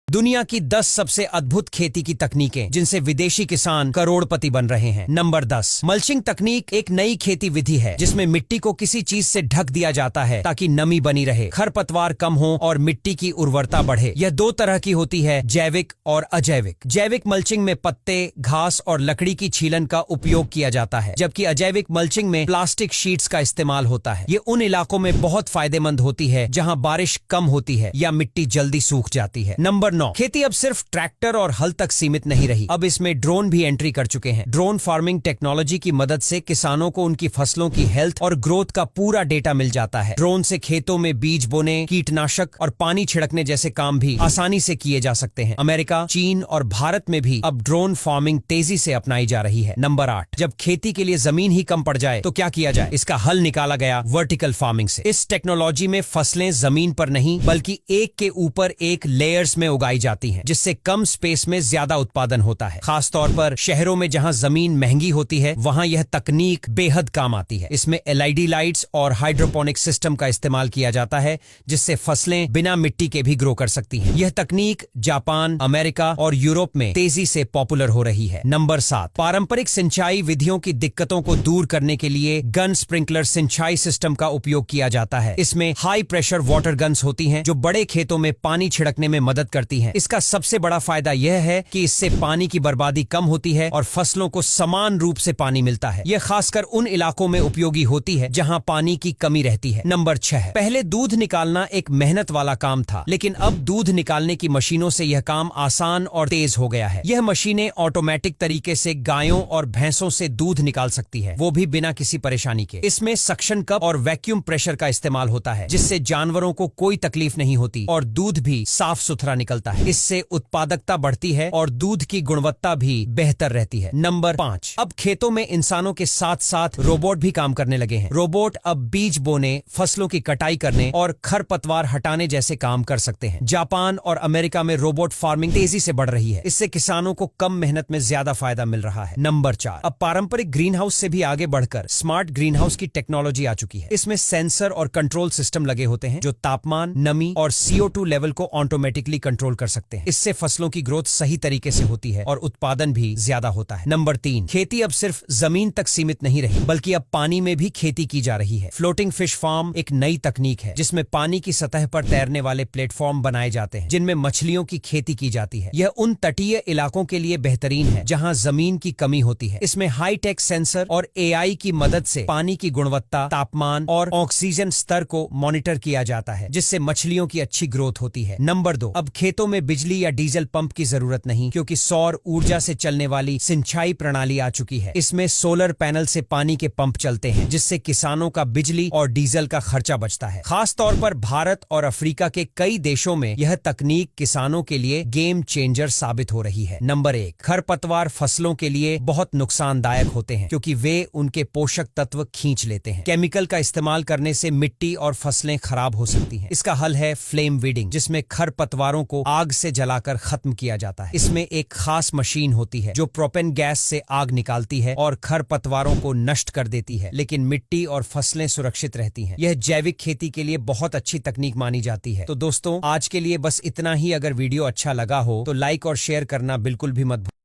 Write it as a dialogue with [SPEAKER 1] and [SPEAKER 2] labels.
[SPEAKER 1] दुनिया की 10 सबसे अद्भुत खेती की तकनीकें जिनसे विदेशी किसान करोड़पति बन रहे हैं। नंबर 10, मल्चिंग तकनीक एक नई खेती विधि है जिसमें मिट्टी को किसी चीज से ढक दिया जाता है ताकि नमी बनी रहे, खरपतवार कम हो और मिट्टी की उर्वरता बढ़े। यह दो तरह की होती है, जैविक और अजैविक। जैविक मल्चिंग में पत्ते, घास और लकड़ी की छीलन का उपयोग किया जाता है, जबकि अजैविक मल्चिंग में प्लास्टिक शीट्स का इस्तेमाल होता है। ये उन इलाकों में बहुत फायदेमंद होती है जहाँ बारिश कम होती है या मिट्टी जल्दी सूख जाती है। नंबर 9, खेती अब सिर्फ ट्रैक्टर और हल तक सीमित नहीं रही, अब इसमें ड्रोन भी एंट्री कर चुके हैं। ड्रोन फार्मिंग टेक्नोलॉजी की मदद से किसानों को उनकी फसलों की हेल्थ और ग्रोथ का पूरा डेटा मिल जाता है। ड्रोन से खेतों में बीज बोने, कीटनाशक और पानी छिड़कने जैसे काम भी आसानी से किए जा सकते हैं। अमेरिका, चीन और भारत में भी अब ड्रोन फार्मिंग तेजी से अपनाई जा रही है। नंबर 8, जब खेती के लिए जमीन ही कम पड़ जाए तो क्या किया जाए? इसका हल निकाला गया वर्टिकल फार्मिंग से। इस टेक्नोलॉजी में फसलें जमीन पर नहीं बल्कि एक के ऊपर एक लेयर्स में उगाई जाती हैं, जिससे कम स्पेस में ज्यादा उत्पादन होता है। खासतौर पर शहरों में जहां जमीन महंगी होती है वहां यह तकनीक बेहद काम आती है। इसमें एलईडी लाइट्स और हाइड्रोपोनिक सिस्टम का इस्तेमाल किया जाता है, जिससे फसलें बिना मिट्टी के भी ग्रो कर सकती हैं। यह तकनीक जापान, अमेरिका और यूरोप में तेजी से पॉपुलर हो रही है। नंबर 7, पारंपरिक सिंचाई विधियों की दिक्कतों को दूर करने के लिए गन स्प्रिंकलर सिंचाई सिस्टम का उपयोग किया जाता है। इसमें हाई प्रेशर वाटर गन्स होती हैं जो बड़े खेतों में पानी छिड़कने में मदद करती हैं। इसका सबसे बड़ा फायदा यह है कि इससे पानी की बर्बादी कम होती है और फसलों को समान रूप से पानी मिलता है। यह खासकर उन इलाकों में उपयोगी होती है जहां पानी की कमी रहती है। नंबर 6, पहले दूध निकालना एक मेहनत वाला काम था, लेकिन अब दूध निकालने की मशीनों से यह काम आसान और तेज हो गया है। यह मशीनें ऑटोमेटिक तरीके से गायों और भैंसों से दूध निकाल सकती है, वो भी बिना किसी परेशानी के। इसमें सक्शन कप और वैक्यूम प्रेशर का इस्तेमाल होता है, जिससे जानवरों को कोई तकलीफ नहीं होती और दूध भी साफ सुथरा निकलता है। इससे उत्पादकता बढ़ती है और दूध की गुणवत्ता भी बेहतर रहती है। नंबर 5, अब खेतों में इंसानों के साथ साथ रोबोट भी काम करने लगे हैं। रोबोट अब बीज बोने, फसलों की कटाई करने और खरपतवार हटाने जैसे काम कर सकते हैं। जापान और अमेरिका में रोबोट फार्मिंग तेजी से बढ़ रही है। इससे किसानों को कम मेहनत में ज्यादा फायदा मिल रहा है। नंबर 4, अब पारंपरिक ग्रीन हाउस से भी आगे बढ़कर स्मार्ट ग्रीन हाउस की टेक्नोलॉजी आ चुकी है। इसमें सेंसर और कंट्रोल सिस्टम लगे होते हैं जो तापमान, नमी और CO2 लेवल को ऑटोमेटिकली कंट्रोल कर सकते हैं। इससे फसलों की ग्रोथ सही तरीके से होती है और उत्पादन भी ज्यादा होता है। नंबर 3, खेती अब सिर्फ जमीन तक सीमित नहीं रही बल्कि अब पानी में भी खेती की जा रही है। फ्लोटिंग फिश फार्म एक नई तकनीक है जिसमें पानी की सतह पर तैरने वाले प्लेटफॉर्म बनाए जाते हैं जिनमें मछलियों की खेती की जाती है। यह उन तटीय इलाकों के लिए बेहतरीन है जहां जमीन की कमी होती है। इसमें हाई टेक सेंसर और AI की मदद से पानी की गुणवत्ता, तापमान और ऑक्सीजन स्तर को मॉनिटर किया जाता है, जिससे मछलियों की अच्छी ग्रोथ होती है। नंबर 2, अब खेतों में बिजली या डीजल पंप की जरूरत नहीं, क्योंकि सौर ऊर्जा से चलने वाली सिंचाई प्रणाली आ चुकी है। इसमें सोलर पैनल से पानी के पंप चलते हैं, जिससे किसानों का बिजली और डीजल का खर्चा बचता है। खास तौर पर भारत और अफ्रीका के कई देशों में यह तकनीक किसानों के लिए गेम चेंजर साबित हो रही है। नंबर 1, खरपतवार फसलों के लिए बहुत नुकसानदायक होते हैं क्योंकि वे उनके पोषक तत्व खींच लेते हैं। केमिकल का इस्तेमाल करने से मिट्टी और फसलें खराब हो सकती हैं। इसका हल है फ्लेम वीडिंग, जिसमें खरपतवारों को आग से जलाकर खत्म किया जाता है। इसमें एक खास मशीन होती है जो प्रोपेन गैस से आग निकालती है और खरपतवारों को नष्ट कर देती है, लेकिन मिट्टी और फसलें सुरक्षित रहती हैं। यह जैविक खेती के लिए बहुत अच्छी तकनीक मानी जाती है। तो दोस्तों, आज के लिए बस इतना ही। अगर वीडियो अच्छा लगा हो तो लाइक और शेयर करना बिल्कुल भी मत भूलिए।